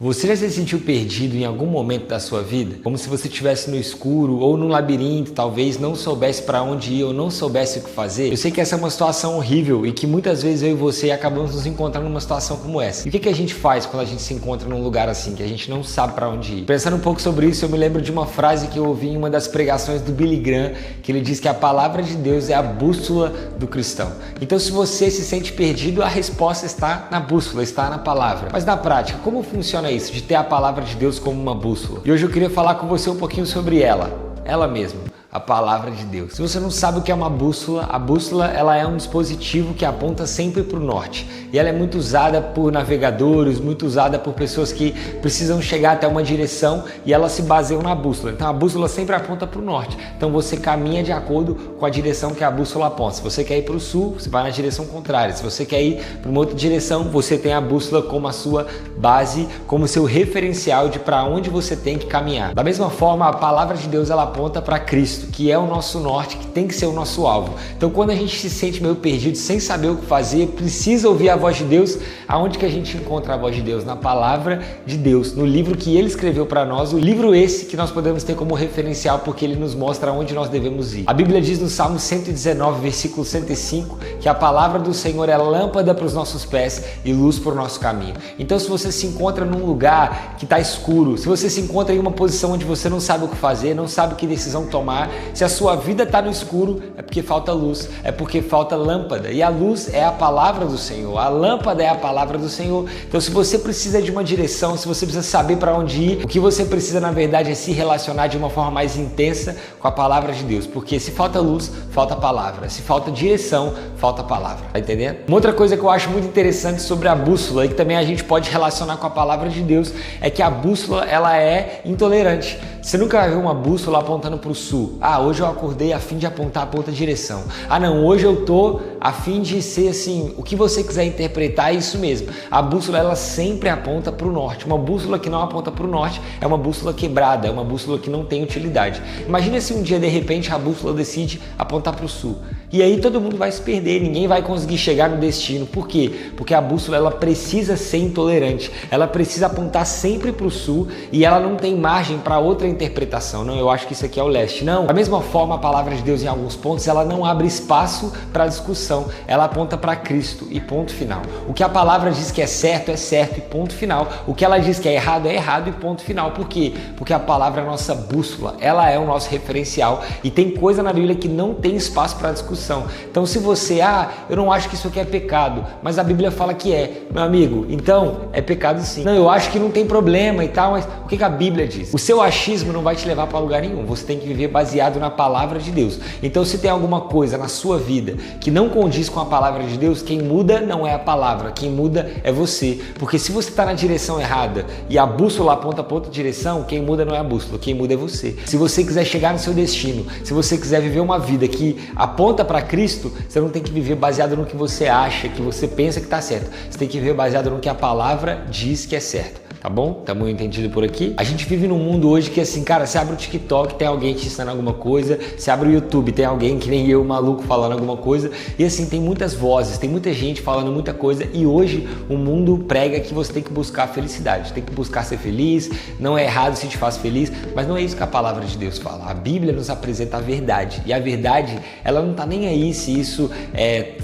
Você já se sentiu perdido em algum momento da sua vida? Como se você estivesse no escuro ou num labirinto, talvez não soubesse para onde ir ou não soubesse o que fazer? Eu sei que essa é uma situação horrível e que muitas vezes eu e você acabamos nos encontrando numa situação como essa. E o que a gente faz quando a gente se encontra num lugar assim, que a gente não sabe para onde ir? Pensando um pouco sobre isso, eu me lembro de uma frase que eu ouvi em uma das pregações do Billy Graham, que ele diz que a palavra de Deus é a bússola do cristão. Então, se você se sente perdido, a resposta está na bússola, está na palavra. Mas na prática, como funciona isso, de ter a palavra de Deus como uma bússola? E hoje eu queria falar com você um pouquinho sobre ela mesma, a palavra de Deus. Se você não sabe o que é uma bússola, a bússola ela é um dispositivo que aponta sempre para o norte. E ela é muito usada por navegadores, muito usada por pessoas que precisam chegar até uma direção e elas se baseiam na bússola. Então a bússola sempre aponta para o norte. Então você caminha de acordo com a direção que a bússola aponta. Se você quer ir para o sul, você vai na direção contrária. Se você quer ir para uma outra direção, você tem a bússola como a sua base, como seu referencial de para onde você tem que caminhar. Da mesma forma, a palavra de Deus ela aponta para Cristo, que é o nosso norte, que tem que ser o nosso alvo. Então quando a gente se sente meio perdido, sem saber o que fazer, precisa ouvir a voz de Deus, aonde que a gente encontra a voz de Deus? Na palavra de Deus, no livro que Ele escreveu para nós, o livro esse que nós podemos ter como referencial porque ele nos mostra aonde nós devemos ir. A Bíblia diz no Salmo 119, versículo 105, que a palavra do Senhor é lâmpada para os nossos pés e luz para o nosso caminho. Então se você se encontra num lugar que está escuro, se você se encontra em uma posição onde você não sabe o que fazer, não sabe que decisão tomar, se a sua vida está no escuro, é porque falta luz, é porque falta lâmpada. E a luz é a palavra do Senhor, a lâmpada é a palavra do Senhor. Então se você precisa de uma direção, se você precisa saber para onde ir, o que você precisa na verdade é se relacionar de uma forma mais intensa com a palavra de Deus. Porque se falta luz, falta palavra. Se falta direção, falta palavra. Tá entendendo? Uma outra coisa que eu acho muito interessante sobre a bússola e que também a gente pode relacionar com a palavra de Deus é que a bússola ela é intolerante. Você nunca vai ver uma bússola apontando para o sul. Ah, hoje eu acordei a fim de apontar para outra direção. Ah não, hoje eu tô a fim de ser assim, o que você quiser interpretar é isso mesmo. A bússola ela sempre aponta para o norte. Uma bússola que não aponta para o norte é uma bússola quebrada, é uma bússola que não tem utilidade. Imagina se um dia de repente a bússola decide apontar para o sul. E aí todo mundo vai se perder, ninguém vai conseguir chegar no destino. Por quê? Porque a bússola ela precisa ser intolerante, ela precisa apontar sempre para o sul e ela não tem margem para outra interpretação. Não, eu acho que isso aqui é o leste. Não, da mesma forma a palavra de Deus em alguns pontos ela não abre espaço para discussão, ela aponta para Cristo e ponto final. O que a palavra diz que é certo e ponto final. O que ela diz que é errado e ponto final. Por quê? Porque a palavra é a nossa bússola, ela é o nosso referencial e tem coisa na Bíblia que não tem espaço para discussão. Então se você, eu não acho que isso aqui é pecado, mas a Bíblia fala que é, meu amigo, então é pecado sim. Não, eu acho que não tem problema e tal, mas o que a Bíblia diz? O seu achismo não vai te levar para lugar nenhum, você tem que viver baseado na palavra de Deus. Então se tem alguma coisa na sua vida que não condiz com a palavra de Deus, quem muda não é a palavra, quem muda é você. Porque se você está na direção errada e a bússola aponta para outra direção, quem muda não é a bússola, quem muda é você. Se você quiser chegar no seu destino, se você quiser viver uma vida que aponta para Cristo, você não tem que viver baseado no que você acha, que você pensa que está certo. Você tem que viver baseado no que a palavra diz que é certo. Tá bom? Tá muito entendido por aqui? A gente vive num mundo hoje que assim, cara, você abre o TikTok, tem alguém te ensinando alguma coisa, você abre o YouTube, tem alguém que nem eu, maluco, falando alguma coisa, e assim, tem muitas vozes, tem muita gente falando muita coisa, e hoje o mundo prega que você tem que buscar a felicidade, tem que buscar ser feliz, não é errado se te faz feliz, mas não é isso que a palavra de Deus fala. A Bíblia nos apresenta a verdade, e a verdade, ela não tá nem aí se isso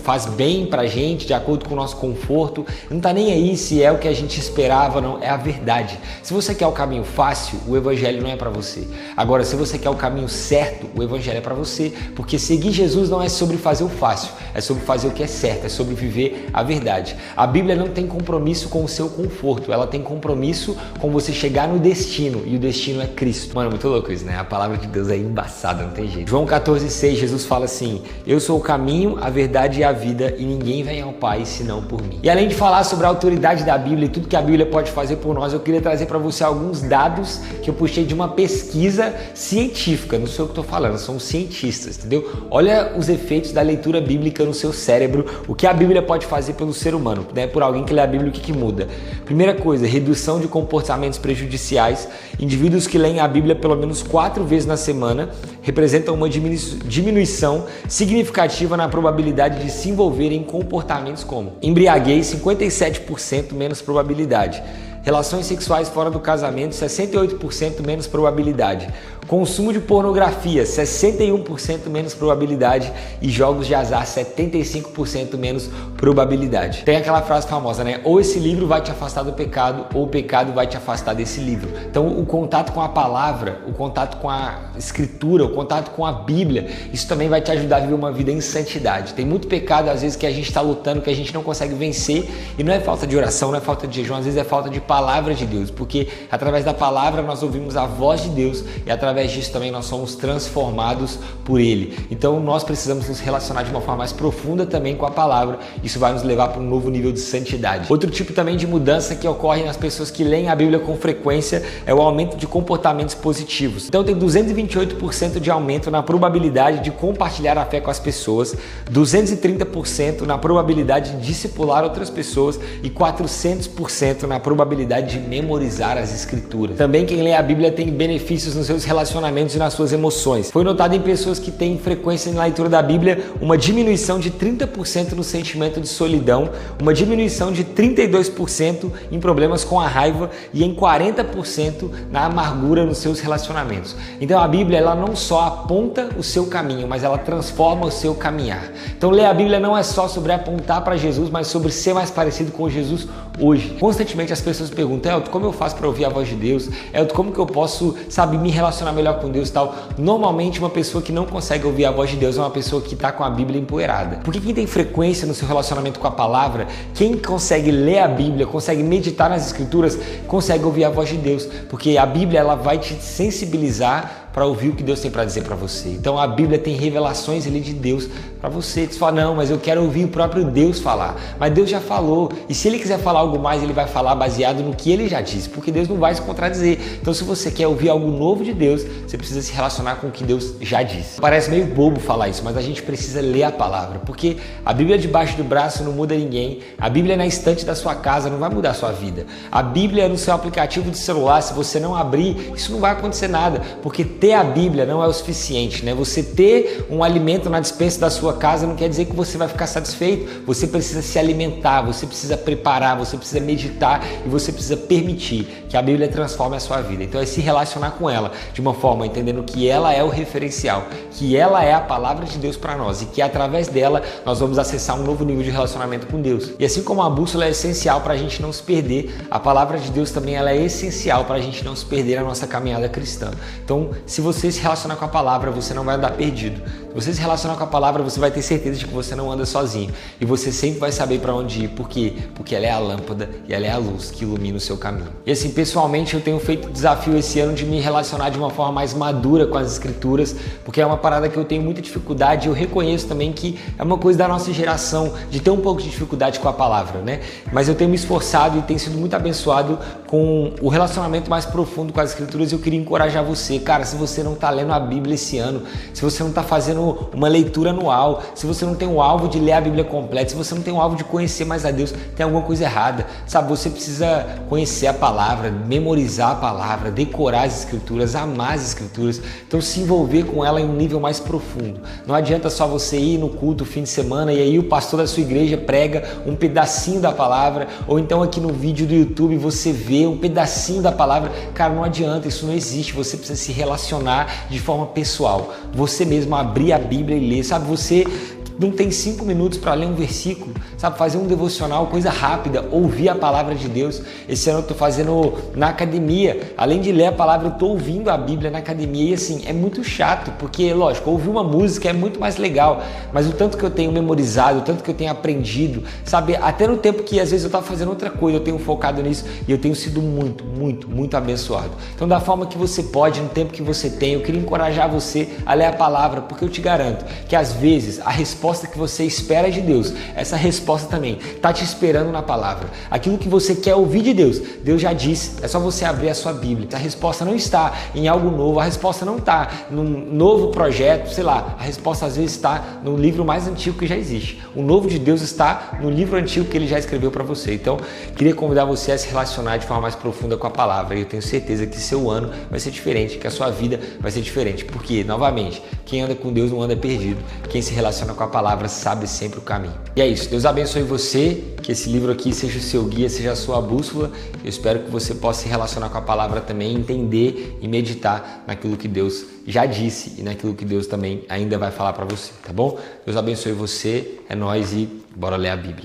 faz bem pra gente, de acordo com o nosso conforto, não tá nem aí se é o que a gente esperava, não, é a verdade. Se você quer o caminho fácil, o evangelho não é para você. Agora, se você quer o caminho certo, o evangelho é para você, porque seguir Jesus não é sobre fazer o fácil, é sobre fazer o que é certo, é sobre viver a verdade. A Bíblia não tem compromisso com o seu conforto, ela tem compromisso com você chegar no destino, e o destino é Cristo. Mano, muito louco isso, né? A palavra de Deus é embaçada, não tem jeito. João 14,6, Jesus fala assim: eu sou o caminho, a verdade e a vida, e ninguém vem ao Pai senão por mim. E além de falar sobre a autoridade da Bíblia e tudo que a Bíblia pode fazer por nós, eu queria trazer para você alguns dados que eu puxei de uma pesquisa científica. Não sei o que estou falando, são cientistas, entendeu? Olha os efeitos da leitura bíblica no seu cérebro, o que a Bíblia pode fazer pelo ser humano, né? Por alguém que lê a Bíblia, o que muda? Primeira coisa, redução de comportamentos prejudiciais. Indivíduos que leem a Bíblia pelo menos 4 vezes na semana representam uma diminuição significativa na probabilidade de se envolver em comportamentos como embriaguez, 57% menos probabilidade. Relações sexuais fora do casamento, 68% menos probabilidade. Consumo de pornografia, 61% menos probabilidade. E jogos de azar, 75% menos probabilidade. Tem aquela frase famosa, né? Ou esse livro vai te afastar do pecado, ou o pecado vai te afastar desse livro. Então, o contato com a palavra, o contato com a escritura, o contato com a Bíblia, isso também vai te ajudar a viver uma vida em santidade. Tem muito pecado, às vezes, que a gente está lutando, que a gente não consegue vencer, e não é falta de oração, não é falta de jejum, às vezes é falta de palavra de Deus, porque através da palavra nós ouvimos a voz de Deus e através disso também nós somos transformados por Ele. Então nós precisamos nos relacionar de uma forma mais profunda também com a palavra. Isso vai nos levar para um novo nível de santidade. Outro tipo também de mudança que ocorre nas pessoas que leem a Bíblia com frequência é o aumento de comportamentos positivos. Então tem 228% de aumento na probabilidade de compartilhar a fé com as pessoas, 230% na probabilidade de discipular outras pessoas e 400% na probabilidade de memorizar as escrituras. Também quem lê a Bíblia tem benefícios nos seus relacionamentos e nas suas emoções. Foi notado em pessoas que têm frequência na leitura da Bíblia uma diminuição de 30% no sentimento de solidão, uma diminuição de 32% em problemas com a raiva e em 40% na amargura nos seus relacionamentos. Então a Bíblia ela não só aponta o seu caminho, mas ela transforma o seu caminhar. Então ler a Bíblia não é só sobre apontar para Jesus, mas sobre ser mais parecido com Jesus hoje. Constantemente as pessoas perguntam, Elton, como eu faço para ouvir a voz de Deus? Elton, como que eu posso, me relacionar melhor com Deus e tal? Normalmente uma pessoa que não consegue ouvir a voz de Deus é uma pessoa que está com a Bíblia empoeirada. Porque quem tem frequência no seu relacionamento com a palavra, quem consegue ler a Bíblia, consegue meditar nas escrituras, consegue ouvir a voz de Deus. Porque a Bíblia ela vai te sensibilizar para ouvir o que Deus tem para dizer para você. Então a Bíblia tem revelações ali de Deus para você. Você fala, não, mas eu quero ouvir o próprio Deus falar. Mas Deus já falou. E se Ele quiser falar algo mais, Ele vai falar baseado no que Ele já disse, porque Deus não vai se contradizer. Então se você quer ouvir algo novo de Deus, você precisa se relacionar com o que Deus já disse. Parece meio bobo falar isso, mas a gente precisa ler a palavra, porque a Bíblia debaixo do braço não muda ninguém. A Bíblia na estante da sua casa não vai mudar a sua vida. A Bíblia no seu aplicativo de celular, se você não abrir, isso não vai acontecer nada, porque ter a Bíblia não é o suficiente, né? Você ter um alimento na despensa da sua casa não quer dizer que você vai ficar satisfeito. Você precisa se alimentar, você precisa preparar, você precisa meditar e você precisa permitir que a Bíblia transforme a sua vida. Então é se relacionar com ela de uma forma entendendo que ela é o referencial, que ela é a palavra de Deus para nós e que através dela nós vamos acessar um novo nível de relacionamento com Deus. E assim como a bússola é essencial para a gente não se perder, a palavra de Deus também ela é essencial para a gente não se perder na nossa caminhada cristã. Então, se você se relacionar com a palavra, você não vai andar perdido. Se você se relacionar com a palavra, você vai ter certeza de que você não anda sozinho. E você sempre vai saber para onde ir. Por quê? Porque ela é a lâmpada e ela é a luz que ilumina o seu caminho. E assim, pessoalmente, eu tenho feito o desafio esse ano de me relacionar de uma forma mais madura com as escrituras, porque é uma parada que eu tenho muita dificuldade. Eu reconheço também que é uma coisa da nossa geração, de ter um pouco de dificuldade com a palavra, né? Mas eu tenho me esforçado e tenho sido muito abençoado com o relacionamento mais profundo com as escrituras. Eu queria encorajar você, cara, se você não está lendo a Bíblia esse ano, se você não está fazendo uma leitura anual, se você não tem o alvo de ler a Bíblia completa, se você não tem o alvo de conhecer mais a Deus, tem alguma coisa errada, sabe? Você precisa conhecer a palavra, memorizar a palavra, decorar as escrituras, amar as escrituras, então se envolver com ela em um nível mais profundo. Não adianta só você ir no culto fim de semana e aí o pastor da sua igreja prega um pedacinho da palavra, ou então aqui no vídeo do YouTube você vê um pedacinho da palavra. Cara, não adianta, isso não existe. Você precisa se relacionar de forma pessoal, você mesmo abrir a Bíblia e ler, sabe? Você não tem 5 minutos para ler um versículo, sabe? Fazer um devocional, coisa rápida, ouvir a palavra de Deus. Esse ano eu estou fazendo na academia, além de ler a palavra, eu estou ouvindo a Bíblia na academia e assim, é muito chato, porque lógico, ouvir uma música é muito mais legal, mas o tanto que eu tenho memorizado, o tanto que eu tenho aprendido, sabe? Até no tempo que às vezes eu estava fazendo outra coisa, eu tenho focado nisso e eu tenho sido muito abençoado. Então da forma que você pode, no tempo que você tem, eu queria encorajar você a ler a palavra, porque eu te garanto que às vezes a resposta que você espera de Deus, essa resposta também está te esperando na palavra. Aquilo que você quer ouvir de Deus, Deus já disse, é só você abrir a sua Bíblia. A resposta não está em algo novo, a resposta não está num novo projeto, sei lá, a resposta às vezes está no livro mais antigo que já existe. O novo de Deus está no livro antigo que Ele já escreveu para você. Então, queria convidar você a se relacionar de forma mais profunda com a palavra e eu tenho certeza que seu ano vai ser diferente, que a sua vida vai ser diferente, porque, novamente, quem anda com Deus não anda perdido, quem se relaciona com a palavra sabe sempre o caminho. E é isso, Deus abençoe você que esse livro aqui seja o seu guia, seja a sua bússola. Eu espero que você possa se relacionar com a palavra também, entender e meditar naquilo que Deus já disse e naquilo que Deus também ainda vai falar para você, tá bom? Deus abençoe você, é nóis e bora ler a Bíblia.